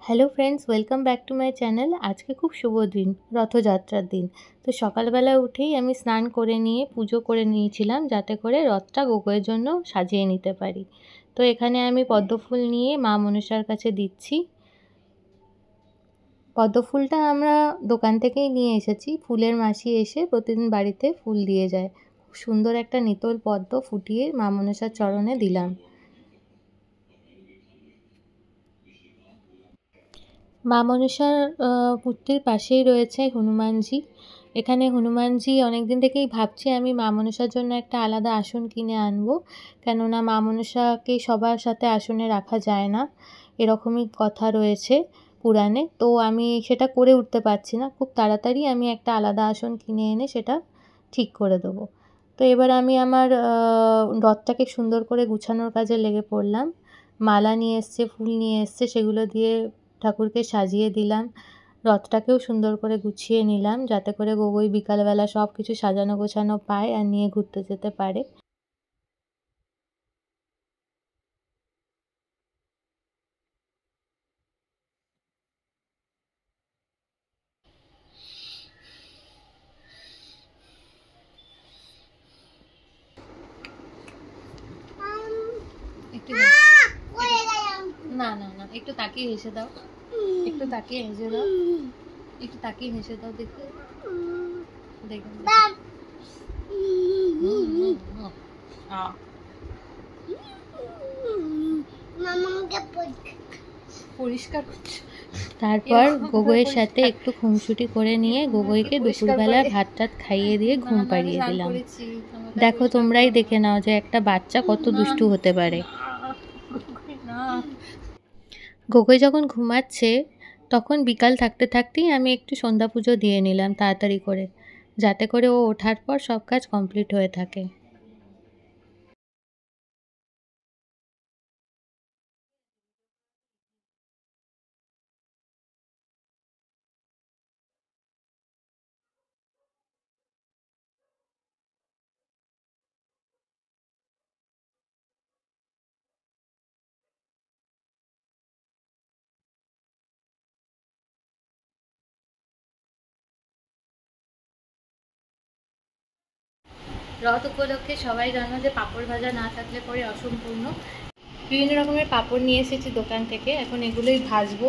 Hello friends, welcome back to my channel. আজকে খুব শুভ দিন, রথযাত্রার দিন। তো সকালবেলা উঠেই আমি স্নান করে নিয়ে পুজো করে নিয়েছিলাম, যাতে করে রথটা গোগোয়ের জন্য সাজিয়ে নিতে পারি। তো এখানে আমি পদ্মফুল নিয়ে মা মনসার কাছে দিচ্ছি। পদ্মফুলটা আমরা দোকান থেকেই নিয়ে এসেছি। ফুলের মাসি এসে প্রতিদিন বাড়িতে ফুল দিয়ে যায়। খুব সুন্দর একটা নিটোল পদ্ম ফুটিয়ে মা মনসার চরণে দিলাম। মা মনসার মূর্তির পাশেই রয়েছে হনুমানজি। এখানে হনুমানজি অনেকদিন থেকেই ভাবছি আমি মা মনসার জন্য একটা আলাদা আসন কিনে আনবো, কেননা মা মনসাকে সবার সাথে আসনে রাখা যায় না, এরকমই কথা রয়েছে পুরাণে। তো আমি সেটা করে উঠতে পারছি না। খুব তাড়াতাড়ি আমি একটা আলাদা আসন কিনে এনে সেটা ঠিক করে দেবো। তো এবার আমি আমার রথটাকে সুন্দর করে গুছানোর কাজে লেগে পড়লাম। মালা নিয়ে এসছে, ফুল নিয়ে এসছে, সেগুলো দিয়ে ঠাকুরকে সাজিয়ে দিলাম। রথটাকেও সুন্দর করে গুছিয়ে নিলাম, যাতে করে গোগোই বিকালবেলা সব কিছু সাজানো গোছানো পায় আর নিয়ে ঘুরতে যেতে পারে। একটু না না না, একটু তাকিয়ে হেসে দাও, একটু তাকিয়ে হেসে দাও, একটু তাকিয়ে হেসে দাও, দেখতে দেখুন। পরিষ্কার করছে। তারপর গোগোয়ের সাথে একটু খুনসুটি করে নিয়ে গোগোইকে দুপুরবেলা ভাত টাত খাইয়ে দিয়ে ঘুম পাড়িয়ে দিলাম। দেখো, তোমরাই দেখে নাও যে একটা বাচ্চা কত দুষ্টু হতে পারে। গোগোই যখন ঘুমাচ্ছে তখন বিকাল থাকতে থাকতেই আমি একটু সন্ধ্যা পুজো দিয়ে নিলাম তাড়াতাড়ি করে, যাতে করে ও ওঠার পর সব কাজ কমপ্লিট হয়ে থাকে। রথ উপলক্ষে সবাই জানো যে পাঁপড় ভাজা না থাকলে পরে অসম্পূর্ণ। বিভিন্ন রকমের পাঁপড় নিয়ে এসেছি দোকান থেকে, এখন এগুলোই ভাজবো।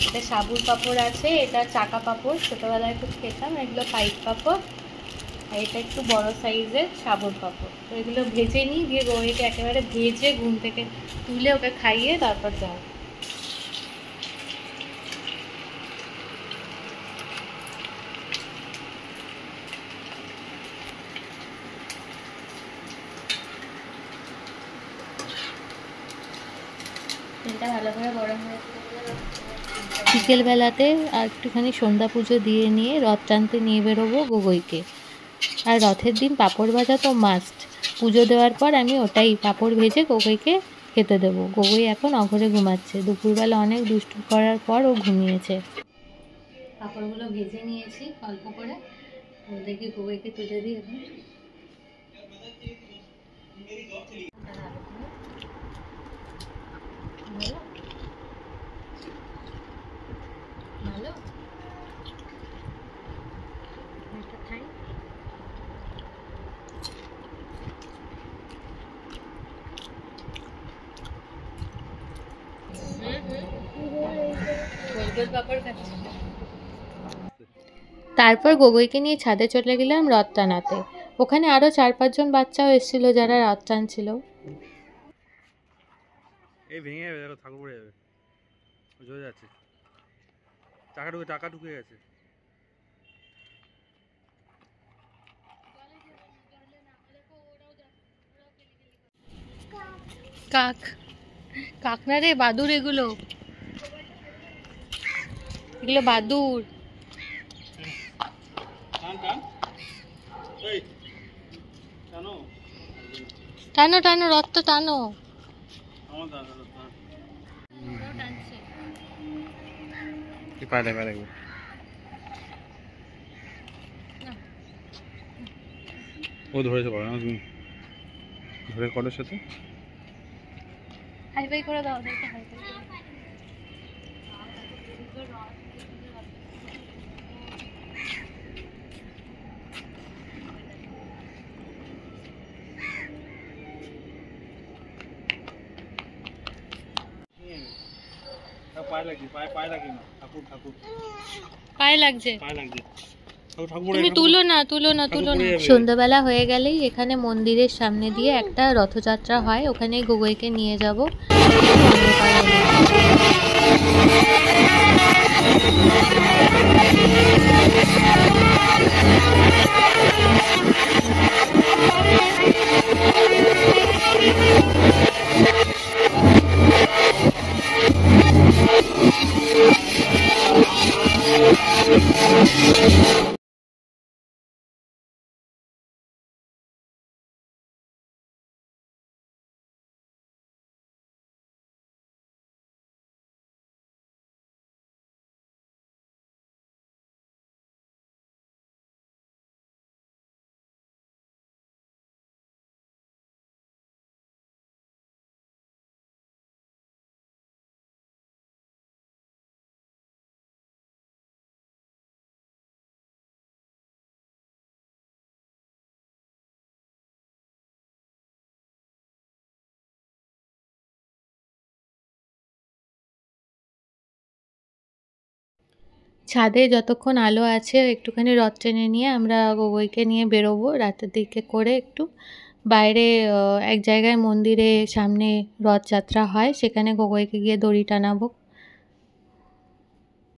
এটা সাবুর পাঁপড় আছে, এটা চাকা পাঁপড়, ছোটোবেলায় খুব খেতাম। এগুলো পাইপ পাঁপড়, আর এটা একটু বড় সাইজের সাবুর পাঁপড়। তো এগুলো ভেজে নিই, দিয়ে গোয়েকে একেবারে ভেজে ঘুম থেকে তুলে ওকে খাইয়ে তারপর যাও। তেলটা ভালো করে গরম হয়ে বিকেলবেলাতে আর একটুখানি সন্ধ্যা পুজো দিয়ে নিয়ে রথ টানতে নিয়ে বেরোবো গোগোইকে। আর রথের দিন পাঁপড় ভাজা তো মাস্ট। পুজো দেওয়ার পর আমি ওটাই পাঁপড় ভেজে গোগোইকে খেতে দেবো। গোগোই এখন অঘরে ঘুমাচ্ছে, দুপুরবেলা অনেক দুষ্টু করার পর ও ঘুমিয়েছে। পাঁপড়গুলো ভেজে নিয়েছি অল্প করে, দেখি গোগোইকে তুলে দিই এখন। ভালো খাই। তারপর গোগোইকে নিয়ে ছাদে চলে গেলাম রথ টানাতে। ওখানে আরো 4-5 জন বাচ্চাও এসেছিল যারা রথ টানছিল। এই ভেঙে যাবে, দেখো ঠাকুর পড়ে যাবে, ঝরে যাচ্ছে, টাকা ঢুকে গেছে। কাক, কাক না রে, বাদুর। এগুলো এগুলো বাদুর। টানো টানো, রথটা টানো। ও ধরেছে, ধরে কটার সাথে হাই ফাই করে দাও, হাই ফাই। পায়ে লাগছে, পায়ে লাগে না। ঠাকুর ঠাকুর পায়ে লাগছে, পায়ে লাগছে। তুমি তুলো না, তুলো না, তুলো না। সন্ধ্যাবেলা হয়ে গেলেই এখানে মন্দিরের সামনে দিয়ে একটা রথযাত্রা হয়, ওখানে গগৈকে নিয়ে যাব। ছাদে যতক্ষণ আলো আছে একটুখানি রথ টেনে নিয়ে আমরা গগৈকে নিয়ে বেরোবো রাতের দিকে করে। একটু বাইরে এক জায়গায় মন্দিরে সামনে রথযাত্রা হয়, সেখানে গগৈকে গিয়ে দড়ি টানাবো।